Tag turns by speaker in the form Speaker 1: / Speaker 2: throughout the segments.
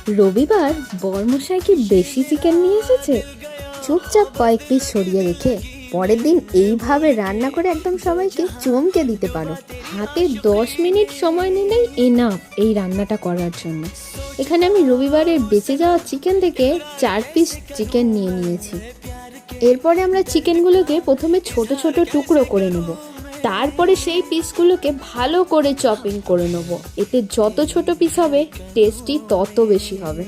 Speaker 1: রবিবার বরমশাই কি বেশি চিকেন নিয়ে এসেছে? চুপচাপ কয়েক পিস সরিয়ে রেখে পরের দিন এইভাবে রান্না করে একদম সবাইকে চমকে দিতে পারো। হাতে 10 মিনিট সময় নিলেই এনাফ এই রান্নাটা করার জন্য। এখানে আমি রবিবারের বেঁচে যাওয়া চিকেন থেকে 4 পিস চিকেন নিয়ে নিয়েছি। এরপরে আমরা চিকেনগুলোকে প্রথমে ছোট ছোট টুকরো করে নেব, তারপরে সেই পিসগুলোকে ভালো করে চপিং করে নেব। এতে যত ছোট পিস হবে টেস্টি তত বেশি হবে।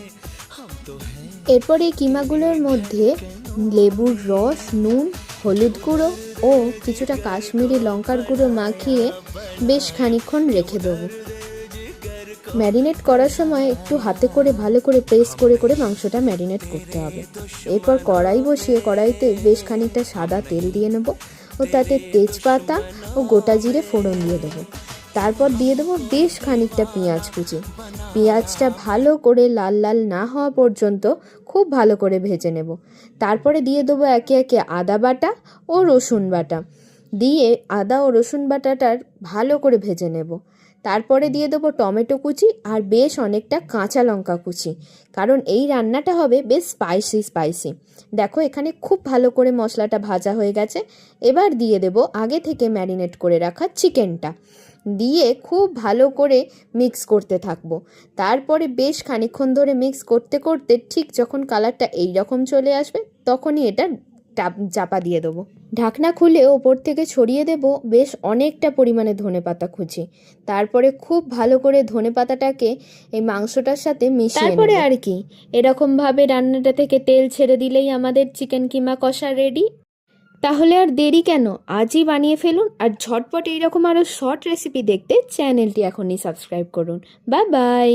Speaker 1: এরপর এই কিমাগুলোর মধ্যে লেবুর রস, নুন, হলুদ গুঁড়ো ও কিছুটা কাশ্মীরি লঙ্কার গুঁড়ো মাখিয়ে বেশ খানিকক্ষণ রেখে দেবো। ম্যারিনেট করার সময় একটু হাতে করে ভালো করে প্রেস করে করে মাংসটা ম্যারিনেট করতে হবে। এরপর কড়াই বসিয়ে কড়াইতে বেশ খানিকটা সাদা তেল দিয়ে নেব ও তাতে তেজপাতা ও গোটা জিরে ফোড়ন দিয়ে দেবো। তারপর দিয়ে দেবো বেশ খানিকটা পেঁয়াজ কুচি। পেঁয়াজটা ভালো করে লাল লাল না হওয়া পর্যন্ত খুব ভালো করে ভেজে নেব। তারপরে দিয়ে দেবো একে একে আদা বাটা ও রসুন বাটা, দিয়ে আদা ও রসুন বাটাটার ভালো করে ভেজে নেব। তারপরে দিয়ে দেবো টমেটো কুচি আর বেশ অনেকটা কাঁচা লঙ্কা কুচি, কারণ এই রান্নাটা হবে বেশ স্পাইসি। দেখো এখানে খুব ভালো করে মশলাটা ভাজা হয়ে গেছে। এবার দিয়ে দেবো আগে থেকে ম্যারিনেট করে রাখা চিকেনটা, দিয়ে খুব ভালো করে মিক্স করতে থাকবো। তারপরে বেশ খানিকক্ষণ ধরে মিক্স করতে করতে ঠিক যখন কালারটা এই রকম চলে আসবে তখনই এটা চাপা দিয়ে দেবো। ঢাকনা খুলে ওপর থেকে ছড়িয়ে দেব বেশ অনেকটা পরিমাণে ধনেপাতা কুচি। তারপরে খুব ভালো করে ধনেপাতাটাকে এই মাংসটার সাথে মিশিয়ে তারপরে আর কি এরকমভাবে রান্নাটা থেকে তেল ছেড়ে দিলেই আমাদের চিকেন কিমা কষা রেডি। তাহলে আর দেরি কেন, আজই বানিয়ে ফেলুন। আর ঝটপট এইরকম আরও শর্ট রেসিপি দেখতে চ্যানেলটি এখনই সাবস্ক্রাইব করুন। Bye bye.